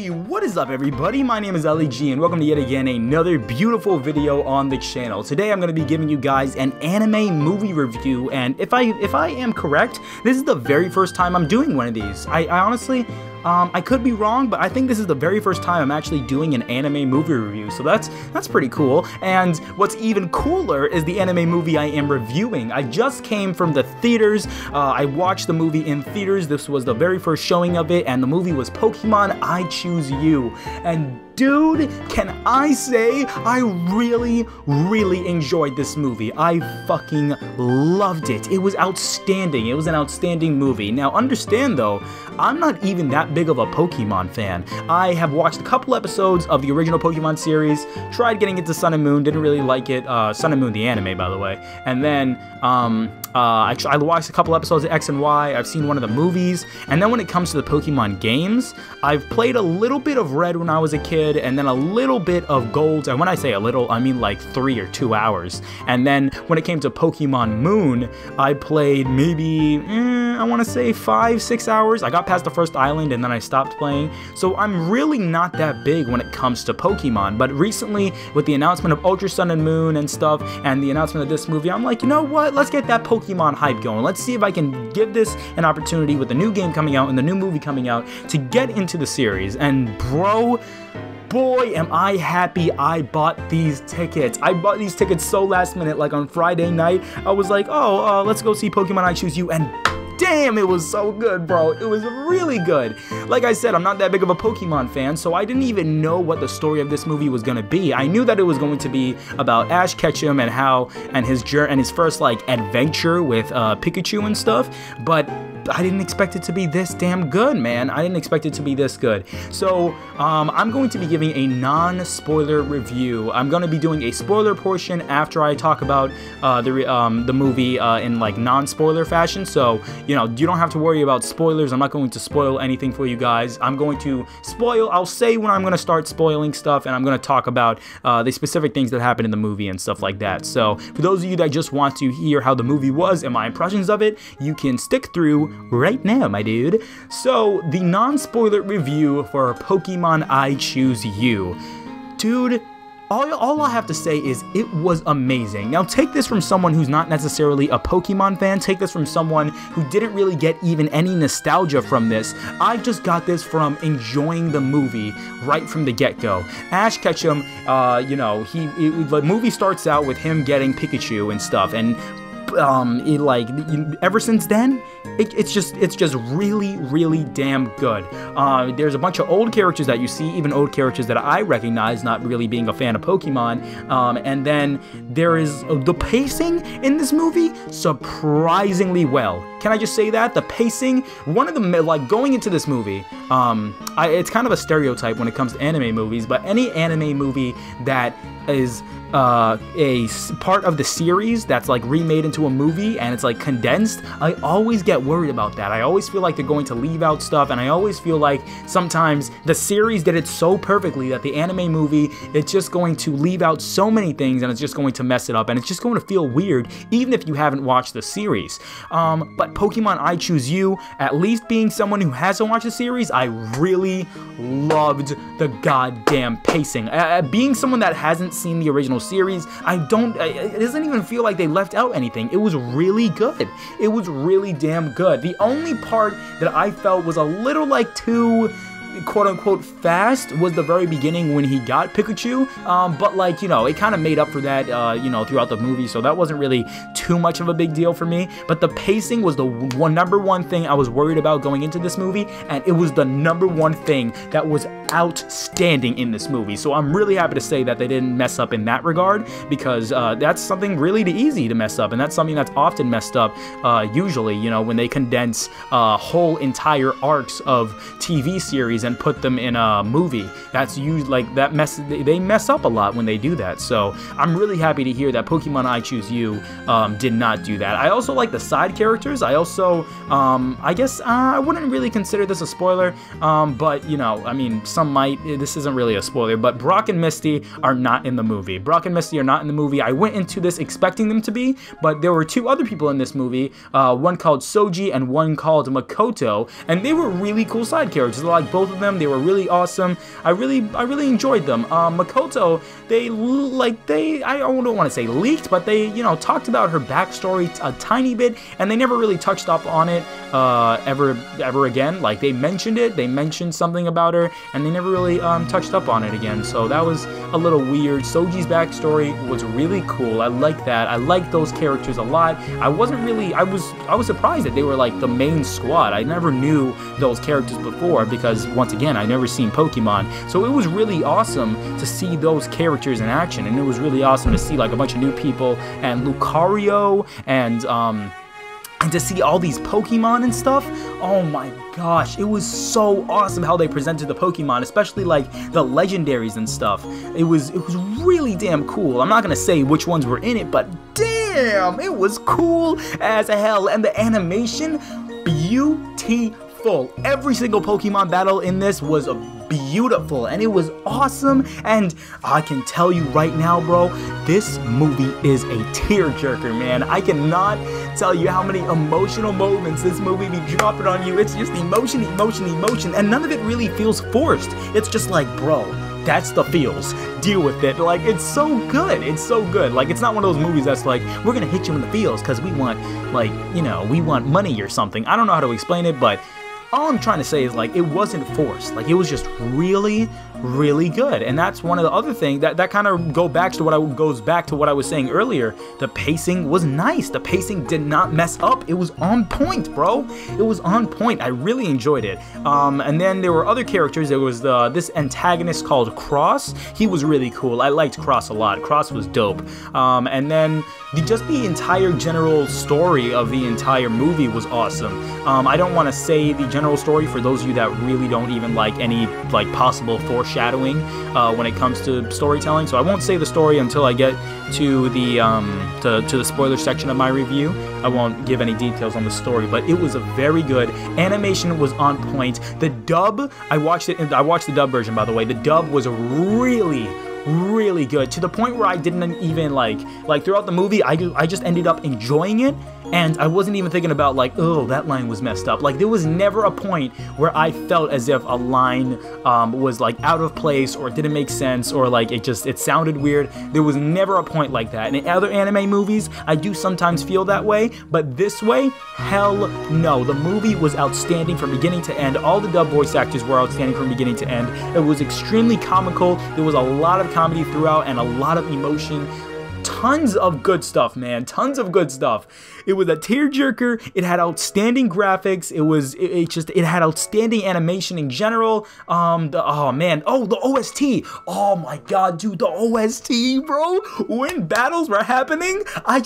Hey, what is up everybody? My name is LEG and welcome to yet again another beautiful video on the channel. Today I'm going to be giving you guys an anime movie review, and if I am correct, this is the very first time I'm doing one of these. I honestly, I could be wrong, but I think this is the very first time I'm actually doing an anime movie review, so that's pretty cool. And what's even cooler is the anime movie I am reviewing. I just came from the theaters. I watched the movie in theaters. This was the very first showing of it, and the movie was Pokemon I Choose You. And dude, can I say I really enjoyed this movie. I fucking loved it. It was outstanding. It was an outstanding movie. Now understand though, I'm not even that big of a Pokemon fan. I have watched a couple episodes of the original Pokemon series, tried getting into Sun and Moon, didn't really like it. Sun and Moon the anime, by the way. And then I watched a couple episodes of X and Y, I've seen one of the movies, and then when it comes to the Pokemon games, I've played a little bit of Red when I was a kid, and then a little bit of Gold, and when I say a little, I mean like 3 or 2 hours. And then when it came to Pokemon Moon, I played maybe, I want to say 5-6 hours. I got past the first island and then I stopped playing, so I'm really not that big when it comes to Pokemon. But recently, with the announcement of Ultra Sun and Moon and stuff, and the announcement of this movie, I'm like, you know what, let's get that Pokemon hype going. Let's see if I can give this an opportunity with the new game coming out and the new movie coming out to get into the series. And bro, boy, am I happy I bought these tickets. I bought these tickets so last minute, like on Friday night. I was like, oh, let's go see Pokemon I Choose You, and damn, it was so good, bro. It was really good. Like I said, I'm not that big of a Pokemon fan, so I didn't even know what the story of this movie was gonna be. I knew that it was going to be about Ash Ketchum and his first like adventure with Pikachu and stuff, but I didn't expect it to be this damn good, man. I didn't expect it to be this good. So I'm going to be giving a non-spoiler review. I'm going to be doing a spoiler portion after I talk about the movie in like non-spoiler fashion. So, you know, you don't have to worry about spoilers. I'm not going to spoil anything for you guys. I'm going to I'll say when I'm going to start spoiling stuff, and I'm going to talk about the specific things that happen in the movie and stuff like that. So for those of you that just want to hear how the movie was and my impressions of it, you can stick through right now, my dude. So the non-spoiler review for Pokemon I Choose You. Dude, all I have to say is it was amazing. Now take this from someone who's not necessarily a Pokemon fan. Take this from someone who didn't really get even any nostalgia from this. I just got this from enjoying the movie right from the get-go. Ash Ketchum, you know, the movie starts out with him getting Pikachu and stuff, and ever since then, it's just really damn good. There's a bunch of old characters that you see, even old characters that I recognize, not really being a fan of Pokemon. And then there is the pacing in this movie surprisingly well. Can I just say that? The pacing, one of the, like, going into this movie, it's kind of a stereotype when it comes to anime movies, but any anime movie that is a part of the series that's like remade into a movie and it's like condensed, I always get worried about that. I always feel like they're going to leave out stuff, and I always feel like sometimes the series did it so perfectly that the anime movie, it's just going to leave out so many things, and it's just going to mess it up, and it's just going to feel weird even if you haven't watched the series. But Pokemon I Choose You, at least being someone who hasn't watched the series, I really loved the goddamn pacing. Being someone that hasn't seen the original series, it doesn't even feel like they left out anything. It was really good. It was really damn good. The only part that I felt was a little like too quote-unquote fast was the very beginning when he got Pikachu, but like, you know, it kind of made up for that, you know, throughout the movie, so that wasn't really too much of a big deal for me. But the pacing was the number one thing I was worried about going into this movie, and it was the number one thing that was outstanding in this movie. So I'm really happy to say that they didn't mess up in that regard, because that's something really easy to mess up, and that's something that's often messed up usually, you know, when they condense whole entire arcs of TV series and put them in a movie. That's usually like that they mess up a lot when they do that. So I'm really happy to hear that Pokemon I Choose You did not do that. I also like the side characters. I also I guess I wouldn't really consider this a spoiler, but you know, I mean, some might. This isn't really a spoiler, but Brock and Misty are not in the movie. Brock and Misty are not in the movie. I went into this expecting them to be, but there were 2 other people in this movie, one called Soji and one called Makoto, and they were really cool side characters. Like, both both of them. They were really awesome. I really enjoyed them. Makoto, I don't want to say leaked, but they, you know, talked about her backstory a tiny bit, and they never really touched up on it ever again. Like, they mentioned it, they mentioned something about her, and they never really touched up on it again. So that was a little weird. Soji's backstory was really cool. I like that. I like those characters a lot. I was surprised that they were like the main squad. I never knew those characters before because, once again, I never seen Pokemon. So it was really awesome to see those characters in action, and it was really awesome to see like a bunch of new people and Lucario and to see all these Pokemon and stuff. Oh my gosh, it was so awesome how they presented the Pokemon, especially like the legendaries and stuff. It was really damn cool. I'm not gonna say which ones were in it, but damn, it was cool as hell. And the animation, beautiful. Every single Pokemon battle in this was beautiful, and it was awesome. And I can tell you right now, bro, this movie is a tearjerker, man. I cannot tell you how many emotional moments this movie be dropping on you. It's just emotion, emotion, emotion, and none of it really feels forced. It's just like, bro, that's the feels. Deal with it. Like, it's so good. It's so good. Like, it's not one of those movies that's like, we're gonna hit you in the feels because we want, like, you know, we want money or something. I don't know how to explain it, but all I'm trying to say is, like, it wasn't forced. Like, it was just really, really good. And that's one of the other things that kind of goes back to what I was saying earlier. The pacing was nice. The pacing did not mess up. It was on point, bro. It was on point. I really enjoyed it. And then there were other characters. There was this antagonist called Cross. He was really cool. I liked Cross a lot. Cross was dope. And then just the entire general story of the entire movie was awesome. I don't want to say the general story for those of you that really don't even like any like possible foreshadowing when it comes to storytelling. So I won't say the story until I get to the to the spoiler section of my review. I won't give any details on the story, but it was a very good animation. Was on point. The dub, I watched the dub version, by the way. The dub was really good, to the point where I didn't even like throughout the movie I just ended up enjoying it, and I wasn't even thinking about like, oh, that line was messed up. Like, there was never a point where I felt as if a line was like out of place or didn't make sense or like it sounded weird. There was never a point like that. And in other anime movies I do sometimes feel that way, but this way, hell no. The movie was outstanding from beginning to end. All the dub voice actors were outstanding from beginning to end. It was extremely comical. There was a lot of comedy throughout and a lot of emotion. Tons of good stuff, man. Tons of good stuff. It was a tearjerker. It had outstanding graphics. It had outstanding animation in general. The OST. Oh my god, dude, the OST, bro. When battles were happening, I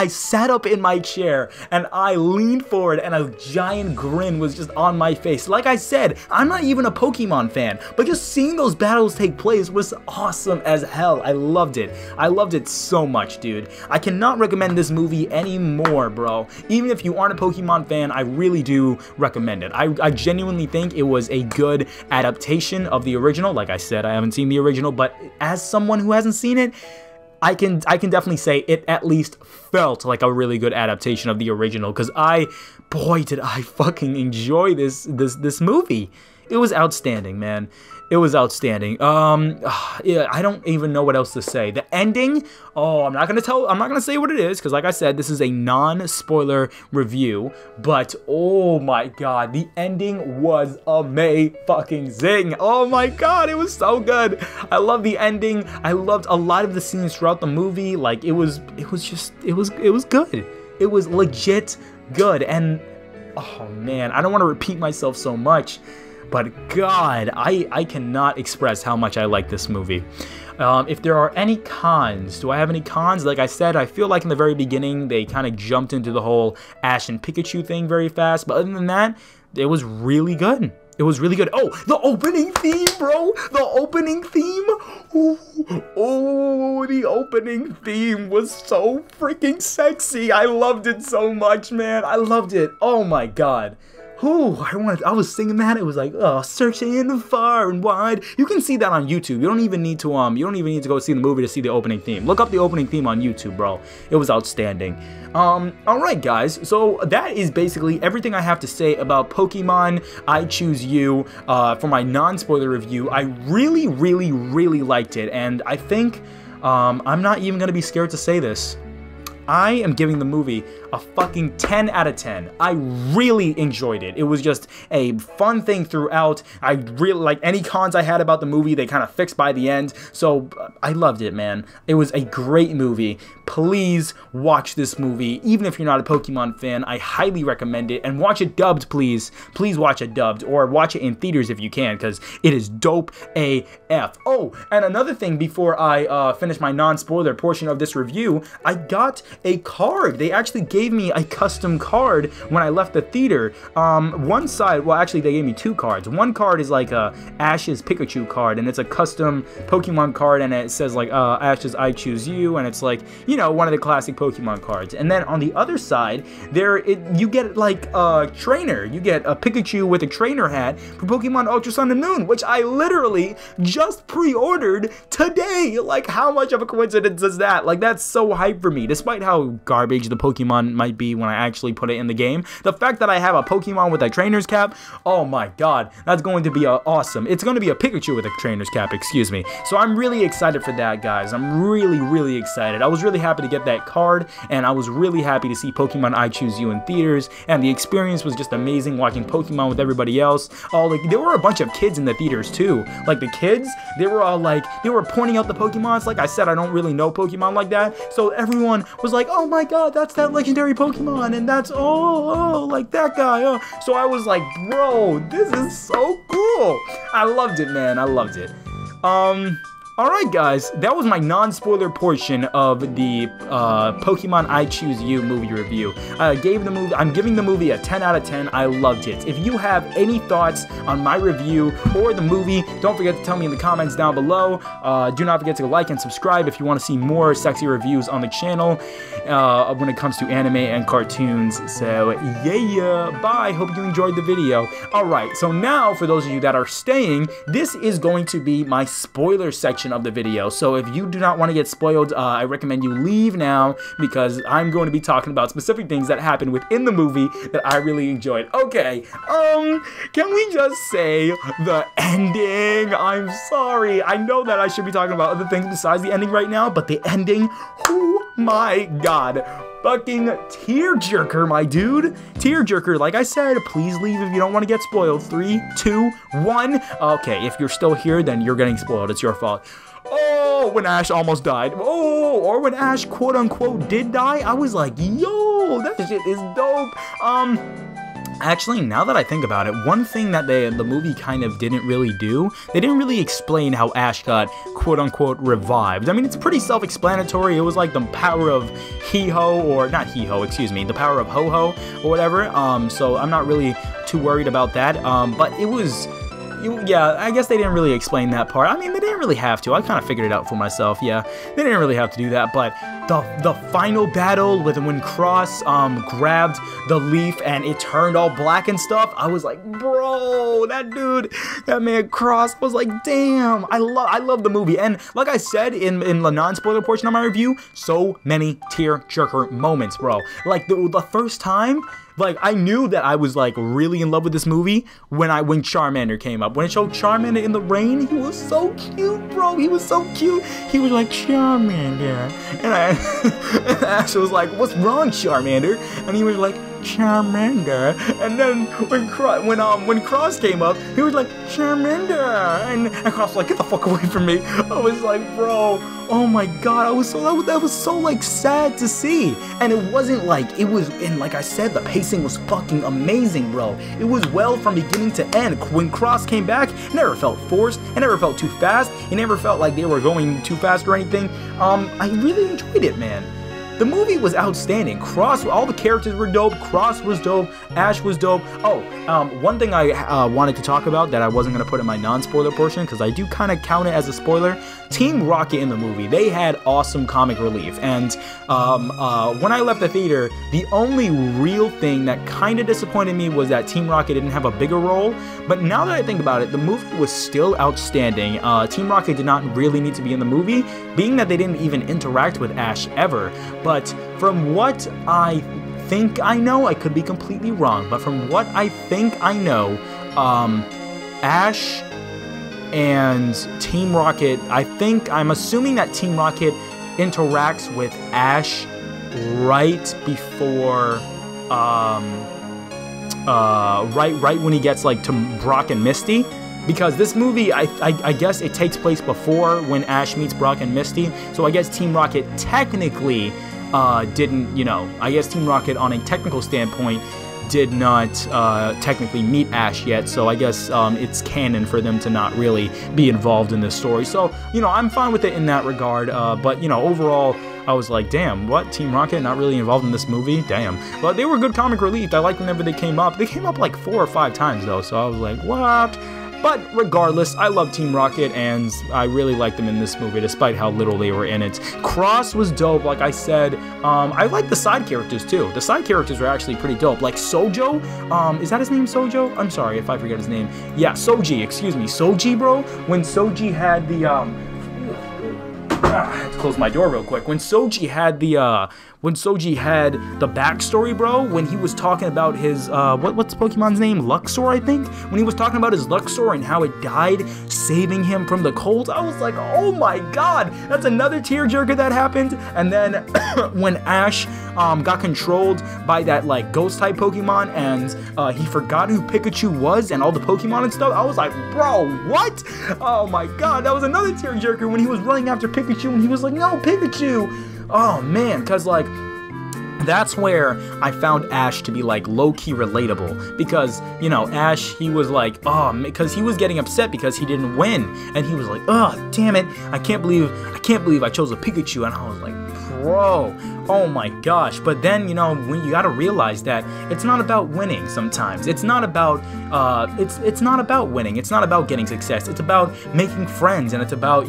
sat up in my chair and I leaned forward, and a giant grin was just on my face. Like I said, I'm not even a Pokemon fan, but just seeing those battles take place was awesome as hell. I loved it. I loved it so much, dude. I cannot recommend this movie anymore, bro. Even if you aren't a Pokemon fan, I really do recommend it. I genuinely think it was a good adaptation of the original. Like I said, I haven't seen the original, but as someone who hasn't seen it, I can definitely say it at least felt like a really good adaptation of the original, because boy, did I fucking enjoy this movie. It was outstanding, man. It was outstanding. Yeah, I don't even know what else to say. The ending, I'm not gonna say what it is, because like I said, this is a non-spoiler review, but oh my god, the ending was amazing. Oh my god, it was so good. I love the ending. I loved a lot of the scenes throughout the movie. Like, it was good. It was legit good. And oh man, I don't want to repeat myself so much, but god, I cannot express how much I like this movie. If there are any cons, do I have any cons? Like I said, I feel like in the very beginning they kind of jumped into the whole Ash and Pikachu thing very fast, but other than that, it was really good. It was really good. Oh, the opening theme, bro! The opening theme! Oh, the opening theme was so freaking sexy. I loved it so much, man. I loved it. Oh my god. Ooh, I was singing that. It was like, oh, searching in the far and wide. You can see that on YouTube. You don't even need to go see the movie to see the opening theme. Look up the opening theme on YouTube, bro. It was outstanding. Alright guys, so that is basically everything I have to say about Pokemon I Choose You for my non-spoiler review. I really, really, really liked it, and I think I'm not even going to be scared to say this. I am giving the movie a fucking 10 out of 10. I really enjoyed it. It was just a fun thing throughout. I really, like, any cons I had about the movie, they kind of fixed by the end. So I loved it, man. It was a great movie. Please watch this movie. Even if you're not a Pokemon fan, I highly recommend it. And watch it dubbed, please. Please watch it dubbed, or watch it in theaters if you can, because it is dope AF. Oh, and another thing before I finish my non-spoiler portion of this review, I got a card. They actually gave me a custom card when I left the theater. One side, well, actually they gave me two cards. One card is like a Ash's Pikachu card, and it's a custom Pokemon card, and it says like Ash's I Choose You, and it's like, you know, one of the classic Pokemon cards. And then on the other side, you get like a trainer. You get a Pikachu with a trainer hat for Pokemon Ultra Sun and Moon, which I literally just pre-ordered today. Like, how much of a coincidence is that? Like, that's so hype for me, despite how garbage the Pokemon might be when I actually put it in the game. The fact that I have a Pokemon with a trainer's cap, oh my god, that's going to be awesome. It's going to be a Pikachu with a trainer's cap, excuse me. So I'm really excited for that, guys. I'm really, really excited. I was really happy to get that card, and I was really happy to see Pokemon I Choose You in theaters, and the experience was just amazing watching Pokemon with everybody else. Like, there were a bunch of kids in the theaters too. Like, the kids, they were all like, they were pointing out the Pokemons. Like I said, I don't really know Pokemon like that, so everyone was like, oh my god, that's that legendary Pokemon, and that's, oh, like that guy, oh. So I was like, bro, this is so cool. I loved it, man. I loved it. Alright guys, that was my non-spoiler portion of the Pokemon I Choose You movie review. I'm giving the movie a 10 out of 10. I loved it. If you have any thoughts on my review or the movie, don't forget to tell me in the comments down below. Do not forget to like and subscribe if you want to see more sexy reviews on the channel when it comes to anime and cartoons. So yeah, bye. Hope you enjoyed the video. Alright, so now for those of you that are staying, this is going to be my spoiler section of the video. So if you do not want to get spoiled, I recommend you leave now, because I'm going to be talking about specific things that happened within the movie that I really enjoyed. Okay, can we just say the ending? I'm sorry. I know that I should be talking about other things besides the ending right now, but the ending, oh my god. Fucking tearjerker, my dude. Tearjerker. Like I said, please leave if you don't want to get spoiled. 3, 2, 1. Okay, if you're still here, then you're getting spoiled. It's your fault. Oh, when Ash almost died. Oh, or when Ash quote-unquote did die, I was like, yo, that shit is dope. Actually, now that I think about it, one thing that the movie kind of didn't really do, they didn't really explain how Ash got quote-unquote revived. I mean, it's pretty self-explanatory. It was like the power of He-Ho, or not He-Ho, excuse me, the power of Ho-Ho or whatever. So I'm not really too worried about that. But it was... yeah, I guess they didn't really explain that part. I mean, they didn't really have to. I kind of figured it out for myself, yeah. They didn't really have to do that, but the final battle with when Cross grabbed the leaf and it turned all black and stuff, I was like, bro, that man Cross, was like, damn, I love the movie. And like I said in the non-spoiler portion of my review, so many tear-jerker moments, bro. Like the first time, like, I knew that I was, like, really in love with this movie when Charmander came up. When it showed Charmander in the rain, he was so cute, bro. He was so cute. He was like, Charmander. And Ash was like, what's wrong, Charmander? And he was like, Charmander. And then when Cross came up, he was like, Charmander. And Cross was like, get the fuck away from me. I was like, bro, oh my god, that was so like sad to see. And it wasn't like, and like I said, the pacing was fucking amazing, bro. It was well from beginning to end. When Cross came back, it never felt forced, it never felt too fast, it never felt like they were going too fast or anything. I really enjoyed it, man. The movie was outstanding. All the characters were dope. Cross was dope. Ash was dope. Oh, One thing I wanted to talk about that I wasn't going to put in my non-spoiler portion, because I do kind of count it as a spoiler, Team Rocket in the movie, they had awesome comic relief, and when I left the theater, the only real thing that kind of disappointed me was that Team Rocket didn't have a bigger role, but now that I think about it, the movie was still outstanding. Team Rocket did not really need to be in the movie, being that they didn't even interact with Ash ever, but from what I think I know, I could be completely wrong, but from what I think I know, Ash and Team Rocket, I'm assuming that Team Rocket interacts with Ash right before, right when he gets, like, to Brock and Misty, because this movie, I guess it takes place before when Ash meets Brock and Misty, so I guess Team Rocket technically didn't, I guess Team Rocket on a technical standpoint did not technically meet Ash yet, so I guess it's canon for them to not really be involved in this story. So, I'm fine with it in that regard, but, overall, I was like, damn, what? Team Rocket not really involved in this movie? Damn. But they were good comic relief. I liked whenever they came up. They came up like 4 or 5 times, though, so I was like, what? But regardless, I love Team Rocket, and I really liked them in this movie, despite how little they were in it. Cross was dope, like I said. I like the side characters, too. The side characters were actually pretty dope. Like Sojo, is that his name, Sojo? I'm sorry if I forget his name. Yeah, Soji, excuse me. Soji, bro, when Soji had the, I had to close my door real quick. When Soji had the backstory, bro, when he was talking about his, what's Pokemon's name? Luxor, I think? When he was talking about his Luxor and how it died, saving him from the cold, I was like, oh my god, that's another tearjerker that happened. And then when Ash got controlled by that, like, ghost-type Pokemon, and he forgot who Pikachu was and all the Pokemon and stuff, I was like, bro, what? Oh my god, that was another tearjerker when he was running after Pikachu and he was like, no, Pikachu! Oh man, because, like, that's where I found Ash to be, like, low-key relatable, because, Ash, he was like, oh, because he was getting upset because he didn't win, and he was like, oh, damn it, I can't believe I chose a Pikachu, and I was like, bro, oh my gosh. But then, when you gotta realize that it's not about winning sometimes. It's not about, it's not about winning. It's not about getting success. It's about making friends, and it's about,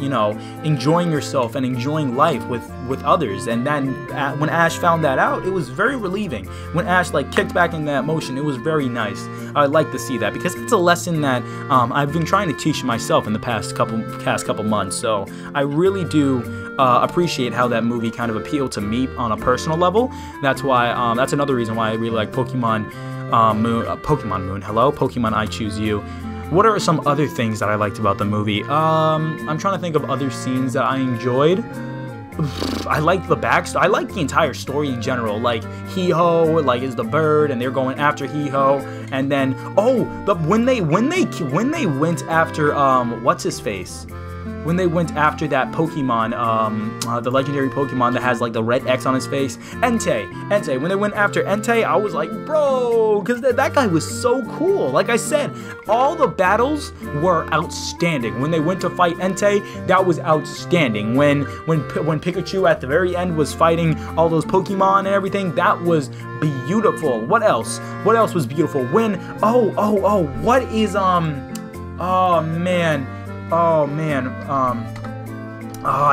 enjoying yourself and enjoying life with others. And then when Ash found that out, it was very relieving. When Ash, like, kicked back in that motion, it was very nice. I'd like to see that, because it's a lesson that I've been trying to teach myself in the past couple months. So I really do appreciate how that movie kind of appealed to me on a personal level. That's why, that's another reason why I really like Pokemon Moon, hello, Pokemon I Choose You. What are some other things that I liked about the movie? I'm trying to think of other scenes that I enjoyed. I like the backstory. I like the entire story in general. Like, Hee-Ho, like, is the bird, and they're going after Hee-Ho, and then, when they went after what's his face? When they went after that Pokemon, the legendary Pokemon that has, like, the red X on his face, Entei. When they went after Entei, I was like, bro, because that guy was so cool. Like I said, all the battles were outstanding. When they went to fight Entei, that was outstanding. When Pikachu at the very end was fighting all those Pokemon and everything, that was beautiful. What else? What else was beautiful? When, what is, I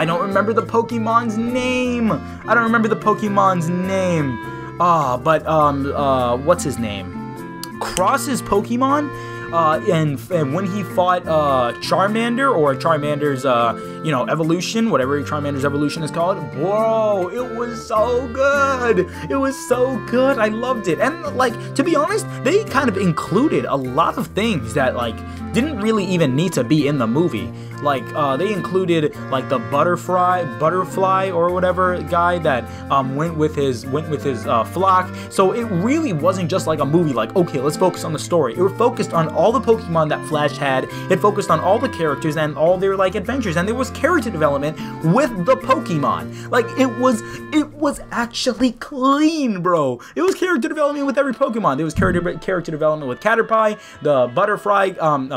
don't remember the Pokemon's name. What's his name? Cross's Pokemon? And when he fought Charmander, or Charmander's evolution, whatever Charmander's evolution is called, bro, it was so good. I loved it. And, like, to be honest, they kind of included a lot of things that, like, didn't really even need to be in the movie. Like, they included, like, the butterfly or whatever guy that went with his flock. So it really wasn't just like a movie like, okay, let's focus on the story. It was focused on all the Pokemon that Flash had. It focused on all the characters and all their, like, adventures, and there was character development with the Pokemon. Like, it was actually clean, bro. It was character development with every Pokemon. There was character development with Caterpie, the Butterfly.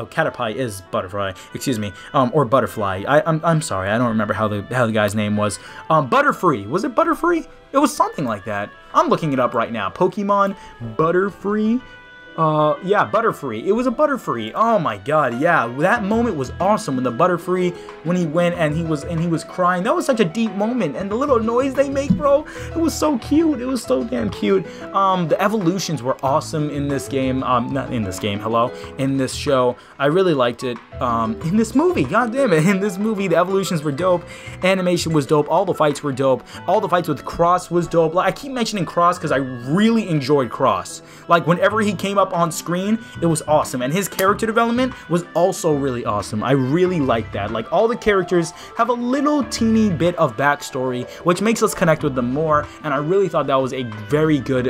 Caterpie is Butterfly. Excuse me. Or Butterfly. I'm sorry. I don't remember how the guy's name was. Butterfree. Was it Butterfree? It was something like that. I'm looking it up right now. Pokemon Butterfree. Yeah, Butterfree. It was a Butterfree. Oh my god, yeah. That moment was awesome when the Butterfree, when he went and he was crying. That was such a deep moment. And the little noise they make, bro, it was so cute. It was so damn cute. The evolutions were awesome in this game. Not in this game, hello. In this show. I really liked it. In this movie, god damn it. In this movie, the evolutions were dope. Animation was dope. All the fights were dope. All the fights with Cross was dope. Like, I keep mentioning Cross because I really enjoyed Cross. Like, whenever he came up on screen, it was awesome, and his character development was also really awesome. I really like that. Like, all the characters have a little teeny bit of backstory, which makes us connect with them more, and I really thought that was a very good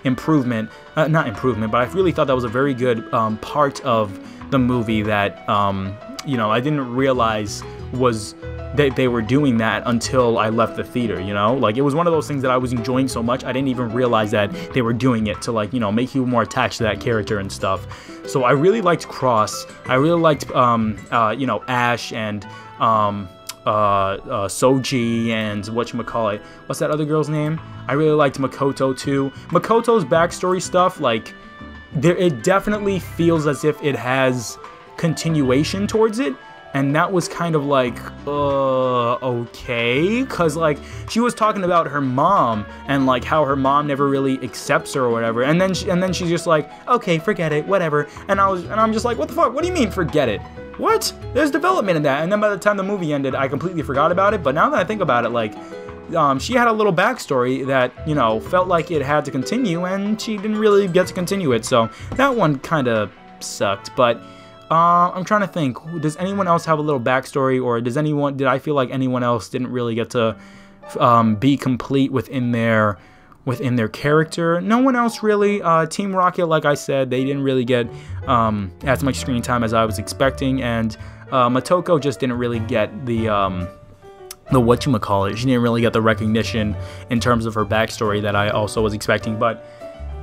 improvement. Not improvement, but I really thought that was a very good part of the movie that, you know, I didn't realize was that they were doing that until I left the theater, you know? Like, it was one of those things that I was enjoying so much, I didn't even realize that they were doing it to, like, you know, make you more attached to that character and stuff. So I really liked Cross. I really liked, you know, Ash and, Soji and whatchamacallit. What's that other girl's name? I really liked Makoto, too. Makoto's backstory stuff, like, it definitely feels as if it has continuation towards it. And that was kind of like, okay, because, like, she was talking about her mom and, like, how her mom never really accepts her or whatever, and then she's just like, okay, forget it, whatever, and I'm just like, what the fuck, what do you mean, forget it? What? There's development in that, and then by the time the movie ended, I completely forgot about it, but now that I think about it, like, she had a little backstory that, you know, felt like it had to continue, and she didn't really get to continue it, so that one kind of sucked, but I'm trying to think, does anyone else have a little backstory, or did I feel like anyone else didn't really get to be complete within their character? No one else really. Team Rocket, like I said, they didn't really get as much screen time as I was expecting, and Motoko just didn't really get the whatchamacallit, she didn't really get the recognition in terms of her backstory that I also was expecting, but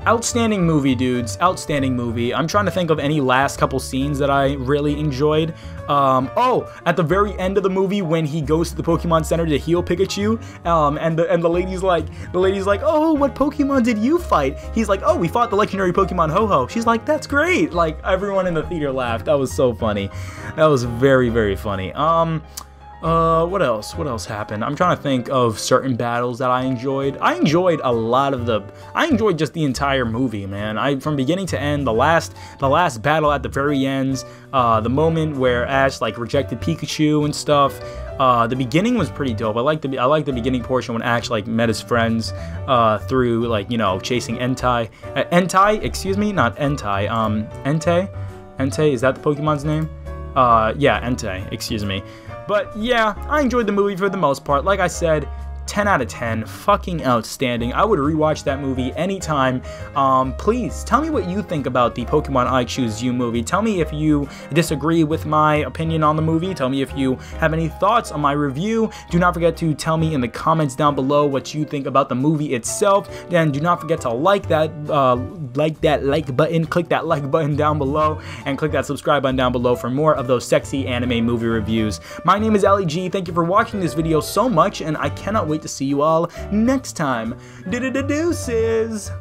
outstanding movie, dudes. Outstanding movie. I'm trying to think of any last couple scenes that I really enjoyed. Oh, at the very end of the movie when he goes to the Pokemon Center to heal Pikachu, and the lady's like, oh, what Pokemon did you fight? He's like, oh, we fought the legendary Pokemon Ho-Ho. She's like, that's great. Like, everyone in the theater laughed. That was so funny. That was very, very funny. What else happened? I'm trying to think of certain battles that I enjoyed. I enjoyed just the entire movie, man. From beginning to end, the last battle at the very end, the moment where Ash, like, rejected Pikachu and stuff. The beginning was pretty dope. I like the beginning portion when Ash, like, met his friends through, like, you know, chasing Entei. Entei, excuse me, not Entei. Entei? Entei, is that the Pokemon's name? Yeah, Entei, excuse me. But yeah, I enjoyed the movie for the most part. Like I said, 10 out of 10, fucking outstanding. I would rewatch that movie anytime. Please tell me what you think about the Pokemon I Choose You movie. Tell me if you disagree with my opinion on the movie. Tell me if you have any thoughts on my review. Do not forget to tell me in the comments down below what you think about the movie itself. And do not forget to like that like button, click that like button down below, and click that subscribe button down below for more of those sexy anime movie reviews. My name is Ali G. Thank you for watching this video so much, and I cannot wait to see you all next time. Deuces.